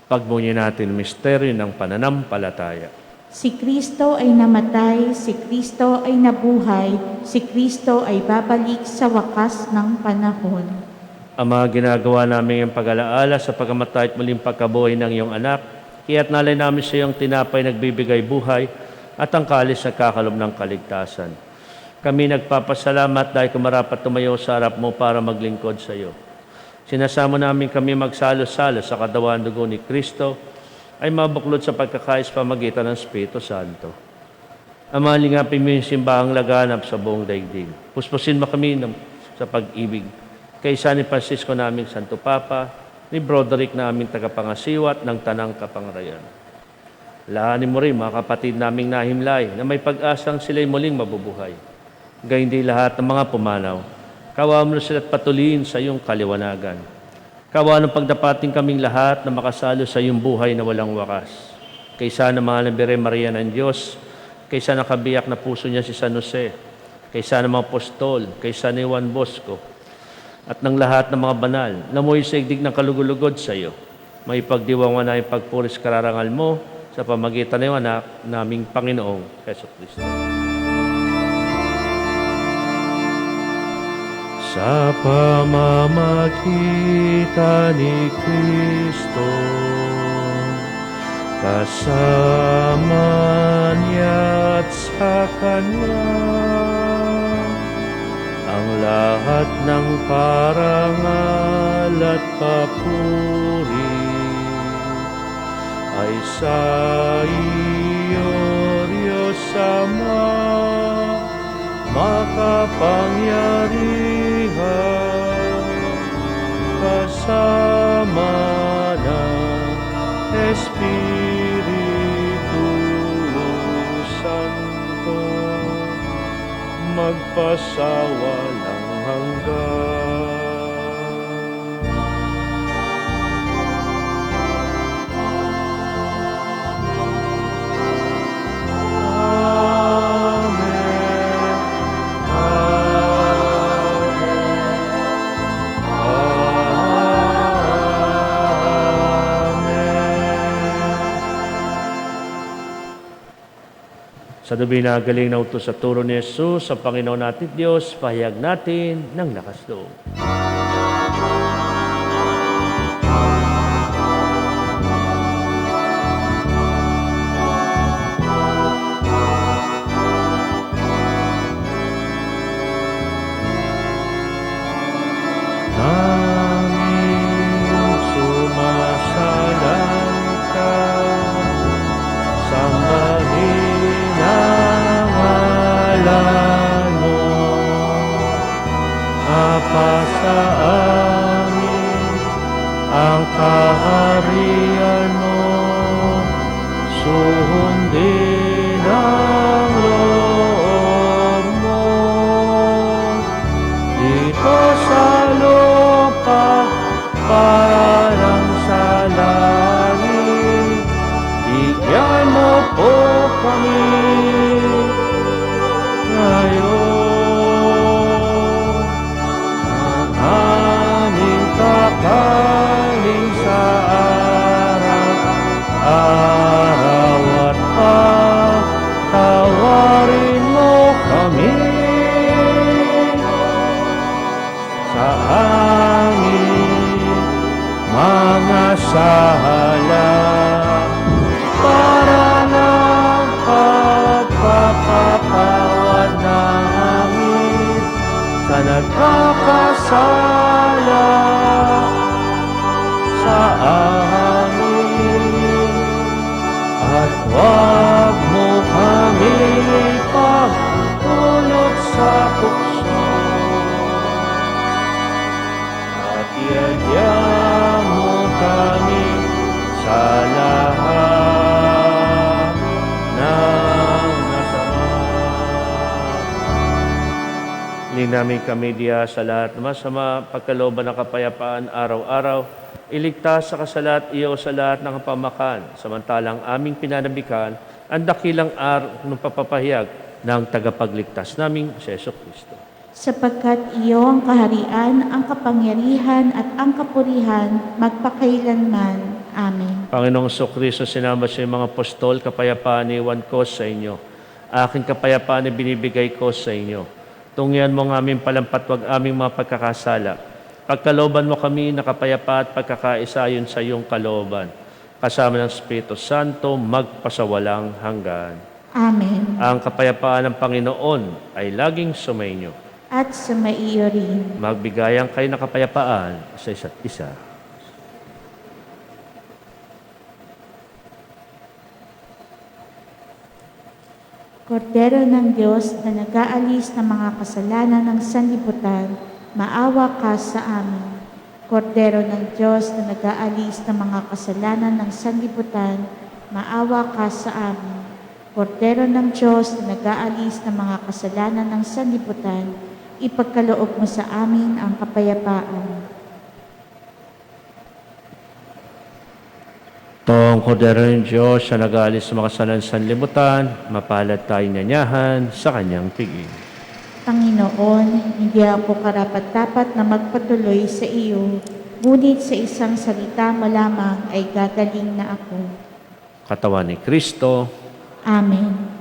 Pagmunyi natin ang misteryo ng pananampalataya. Si Kristo ay namatay, si Kristo ay nabuhay, si Kristo ay babalik sa wakas ng panahon. Ama, ginagawa namin ang pag-alaala sa pagkamatay at muling pagkabuhay ng iyong anak, kaya't nalay namin sa iyong tinapay nagbibigay buhay at ang kalis na kakalob ng kaligtasan. Kami nagpapasalamat dahil kumarapat tumayo sa harap mo para maglingkod sa iyo. Sinasamo namin kami magsalo-salo sa katawan dugo ni Kristo, ay mabuklod sa pagkakais pamagitan ng Espiritu Santo. Ama, lingapin mo yung simbahang laganap sa buong daigdig. Puspusin mo kami sa pag-ibig. Kaysa ni Francisco naming Santo Papa, ni Broderick naming tagapangasiwat ng Tanang Kapangarayan. Lahanin mo rin mga kapatid naming nahimlay na may pag-asang sila'y muling mabubuhay. Gayun din lahat ng mga pumanaw. Kawa mo sila at patuloyin sa iyong kaliwanagan. Kawa ng pagdapating kaming lahat na makasalo sa iyong buhay na walang wakas. Kaysa ng mga Birhen Maria ng Diyos, kaysa ng kabiyak na puso niya si San Jose, kaysa ng mga apostol, kaysa ni Juan Bosco, at ng lahat ng mga banal na mo'y saigdig ng kalugulugod sa iyo, may pagdiwang na yung pagpuris kararangal mo sa pamagitan ng anak naming Panginoong Heso Kristo. Sa pamamagitan ni Kristo, kasama niya at sa Kanya, ang lahat ng parangal at papuri ay sa iyo, Diyos Ama, makapangyarihan, kasama ng Espiritu Santo, magpasawalang hanggan. Sa dumi na galing na utos sa turo ni Jesus, sa Panginoon natin Diyos, pahayag natin ng lakas loob. Nanging sumasalang ka, sambahin ang ngalan mo, Apa sa amin ang kaharian mo, sundin ang loob mo, dito sa lupa parang sa langit. Bigyan mo po kami ngayon ang aming kakanin sa araw-araw, at patawarin mo kami sa aming mga sala, para ng pagpapatawad namin sa nagkakasala sa amin, at huwag mo kami pagdulot sa tukso, at iadya mo kami sa lahat ng masama. Linamig kami diya sa lahat ng masama, pagkalooban ng kapayapaan araw-araw, iligtas sa kasalat iyo sa lahat ng kapamakan, samantalang aming pinanabikan ang dakilang araw ng papapahayag ng tagapagligtas naming si Heso Kristo. Sapagkat iyo ang kaharian, ang kapangyarihan at ang kapurihan magpakailanman. Amen. Panginoong Kristo, sinama sa mga apostol, kapayapaan iwan ko sa inyo. Aking kapayapaan ay binibigay ko sa inyo. Tungyan mo ang aming palampatwag aming mga pagkakasala. Pagkalooban mo kami na kapayapa at pagkakaisa ayon sa iyong kalooban. Kasama ng Espiritu Santo, magpasawalang hanggan. Amen. Ang kapayapaan ng Panginoon ay laging sumainyo. At sa maiyo rin. Magbigayan kayo ng kapayapaan sa isa't isa. Kordero ng Diyos na nag-aalis ng mga kasalanan ng sanlibutan, maawa ka sa amin. Kordero ng Diyos na nag-aalis ng mga kasalanan ng sanlibutan, maawa ka sa amin. Kordero ng Diyos na nag-aalis ng mga kasalanan ng sanlibutan, ipagkaloob mo sa amin ang kapayapaan. Itong kordero ng Diyos sa nag-aalis sa makasalanan sa libutan, mapalad tayong nanyahan sa kanyang piging. Panginoon, hindi ako karapat-dapat na magpatuloy sa iyo, ngunit sa isang salita mo lamang ay gagaling na ako. Katawan ni Kristo, Amen.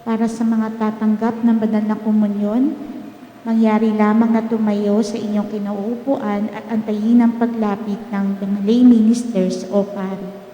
Para sa mga tatanggap ng banal na komunyon, mangyari lamang na tumayo sa inyong kinauupuan at antayin ang paglapit ng mga lay ministers o pari.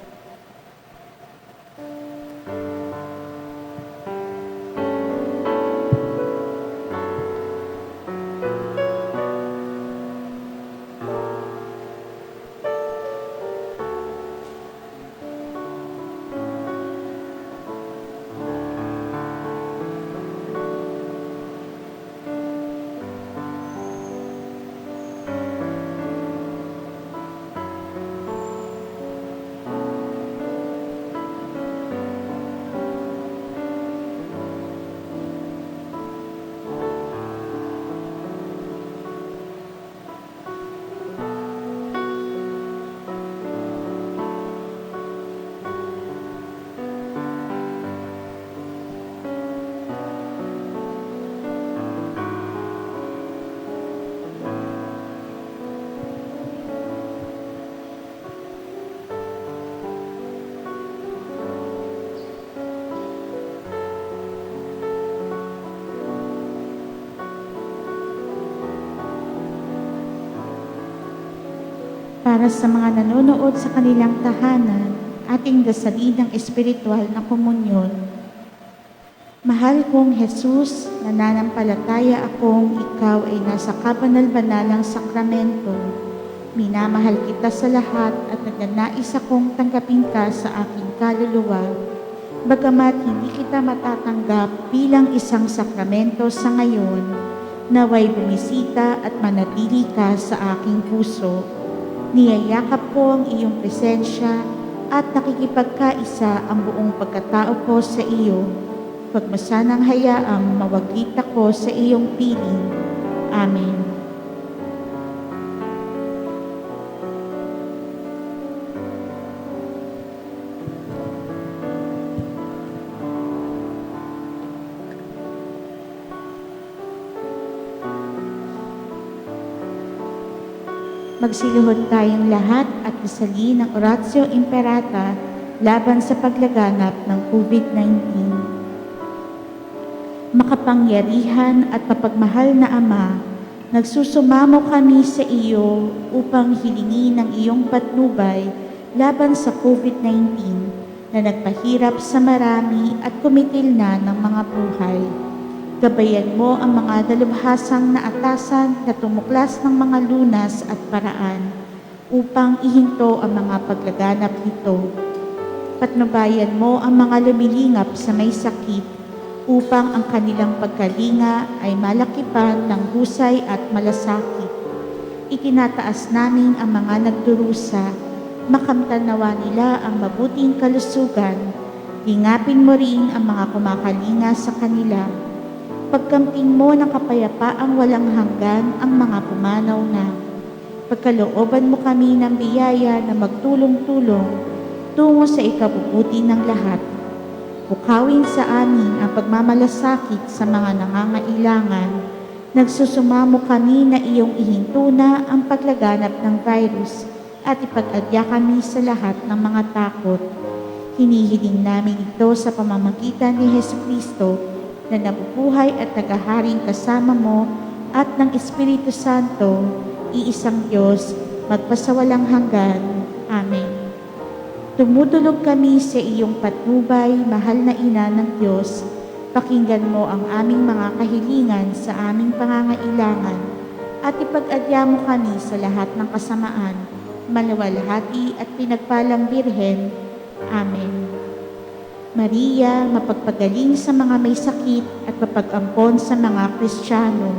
Para sa mga nanonood sa kanilang tahanan, ating dasalin ng espiritual na komunyon. Mahal kong Jesus, nananampalataya akong ikaw ay nasa kabanal-banalang sakramento. Minamahal kita sa lahat at nagnanais akong tanggapin ka sa aking kaluluwa. Bagamat hindi kita matatanggap bilang isang sakramento sa ngayon, naway bumisita at manatili ka sa aking puso. Niyayakap ko ang iyong presensya at nakikipagkaisa ang buong pagkatao ko sa iyo. Huwag mo sanang hayaang mawaglit ako sa iyong piling. Amen. Magsiluhod tayong lahat at isalin ang Oratio Imperata laban sa paglaganap ng COVID-19. Makapangyarihan at mapagmahal na Ama, nagsusumamo kami sa iyo upang hilingin ang iyong patnubay laban sa COVID-19 na nagpahirap sa marami at kumitil na ng mga buhay. Gabayan mo ang mga dalubhasang na atasan na tumuklas ng mga lunas at paraan upang ihinto ang mga paglaganap nito. Patnubayan mo ang mga lumilingap sa may sakit upang ang kanilang pagkalinga ay malakipan ng husay at malasakit. Itinataas namin ang mga nagdurusa, makamtan nawa nila ang mabuting kalusugan. Lingapin mo rin ang mga kumakalinga sa kanila. Pagkamping mo ng kapayapaang walang hanggan ang mga pumanaw na. Pagkalooban mo kami ng biyaya na magtulong-tulong tungo sa ikabubuti ng lahat. Bukawin sa amin ang pagmamalasakit sa mga nangangailangan. Nagsusumamo kami na iyong ihintuna ang paglaganap ng virus at ipag-adya kami sa lahat ng mga takot. Hinihiling namin ito sa pamamagitan ni Jesucristo na nabubuhay at naghaharing kasama mo at ng Espiritu Santo, iisang Diyos, magpasawalang hanggan. Amen. Tumutulog kami sa iyong patnubay, mahal na Ina ng Diyos. Pakinggan mo ang aming mga kahilingan sa aming pangangailangan at ipag-adya mo kami sa lahat ng kasamaan, maluwalhati at pinagpalang Birhen. Amen. Maria, mapagpagaling sa mga may sakit at mapag-ampon sa mga Kristiyano.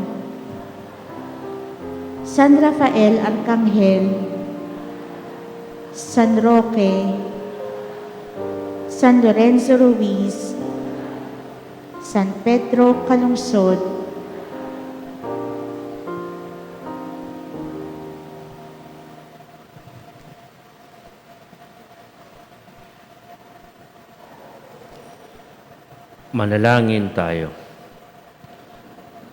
San Rafael Arcangel, San Roque, San Lorenzo Ruiz, San Pedro Calungsod, Manalangin tayo.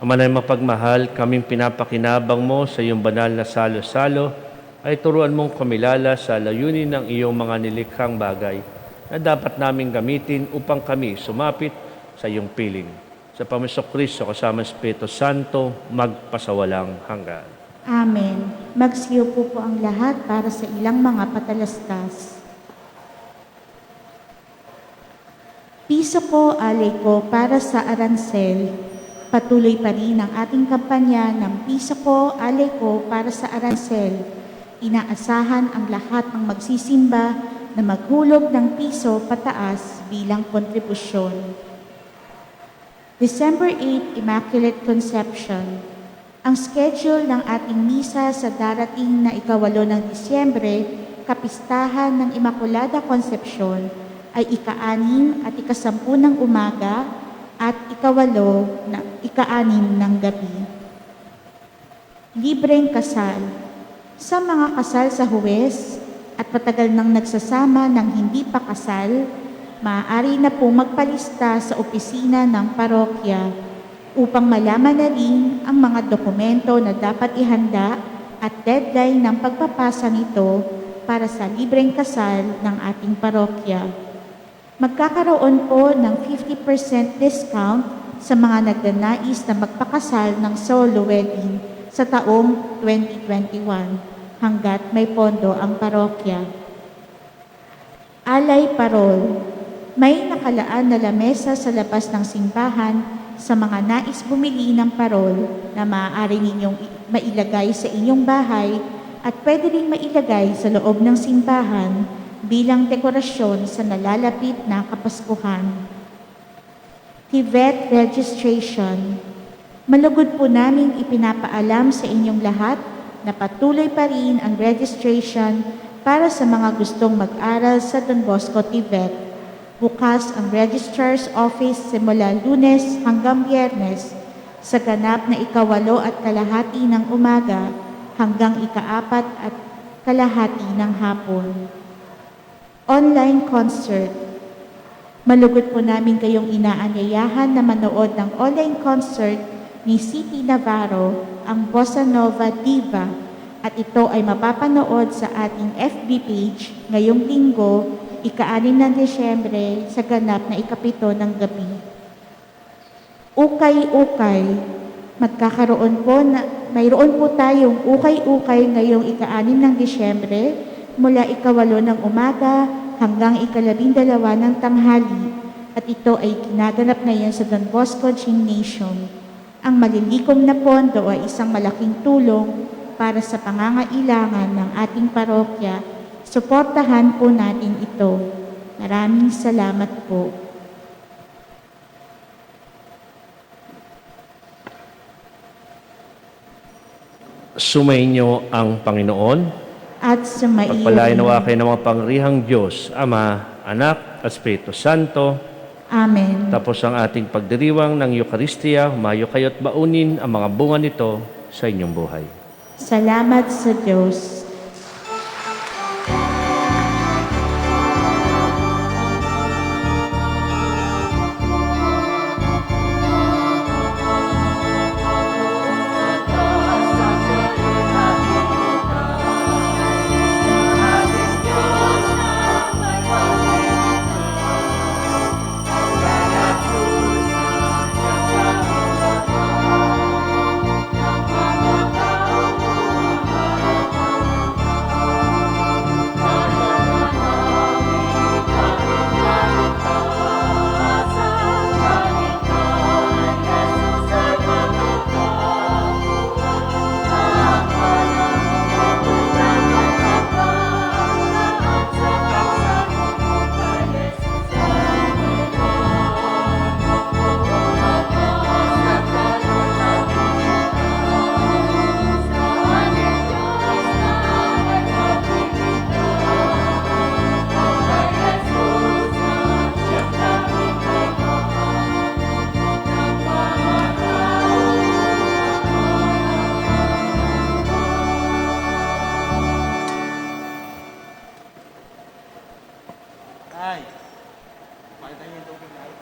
Ama na mapagmahal, kaming pinapakinabang mo sa iyong banal na salo-salo, ay turuan mong kumilala sa layunin ng iyong mga nilikhang bagay na dapat naming gamitin upang kami sumapit sa iyong piling. Sa pamisok Kristo kasama ng Espiritu Santo, magpasawalang hanggan. Amen. Magsiyo po ang lahat para sa ilang mga patalastas. Piso ko, alay ko para sa aransel. Patuloy pa rin ang ating kampanya ng Piso ko, alay ko para sa aransel. Inaasahan ang lahat ng magsisimba na maghulog ng piso pataas bilang kontribusyon. December 8, Immaculate Conception. Ang schedule ng ating misa sa darating na ika-8 ng Disyembre, kapistahan ng Immaculada Concepcion, ay ika-6 at ika-10 ng umaga at ika-8 na ika-6 ng gabi. Libreng kasal. Sa mga kasal sa huwes at patagal nang nagsasama ng hindi pa kasal, maaari na po magpalista sa opisina ng parokya upang malaman na rin ang mga dokumento na dapat ihanda at deadline ng pagpapasa nito para sa libreng kasal ng ating parokya. Magkakaroon po ng 50% discount sa mga nagnanais na magpakasal ng solo wedding sa taong 2021 hanggat may pondo ang parokya. Alay Parol. May nakalaan na lamesa sa labas ng simbahan sa mga nais bumili ng parol na maaari ninyong mailagay sa inyong bahay at pwede ring mailagay sa loob ng simbahan bilang dekorasyon sa nalalapit na Kapaskuhan. TVET Registration. Malugod po naming ipinapaalam sa inyong lahat na patuloy pa rin ang registration para sa mga gustong mag-aral sa Don Bosco TVET. Bukas ang Registrar's Office simula Lunes hanggang Biyernes sa ganap na ika-8 at kalahati ng umaga hanggang ika-4 at kalahati ng hapon. Online concert. Malugod po namin kayong inaanyayahan na manood ng online concert ni City Navarro, ang Bossa Nova Diva, at ito ay mapapanood sa ating FB page ngayong linggo, ika-6 ng Disyembre sa ganap na ika-7 ng gabi. Ukay-ukay. Mayroon po tayong ukay-ukay ngayong ika-6 ng Disyembre mula ika-8 ng umaga hanggang ika-12 ng tanghali, at ito ay ginaganap ngayon sa Don Bosco Gymnasium. Ang malilikom na pondo ay isang malaking tulong para sa pangangailangan ng ating parokya. Suportahan po natin ito. Maraming salamat po. Sumainyo ang Panginoon. At sumaiyo Pagpalain rin. nawa kayo ng mga pangrihang Diyos, Ama, Anak, at Espiritu Santo. Amen. Tapos ang ating pagdiriwang ng Eucharistia, humayo kayo at baunin ang mga bunga nito sa inyong buhay. Salamat sa Diyos. Ay, pakita niyo yung tubig na.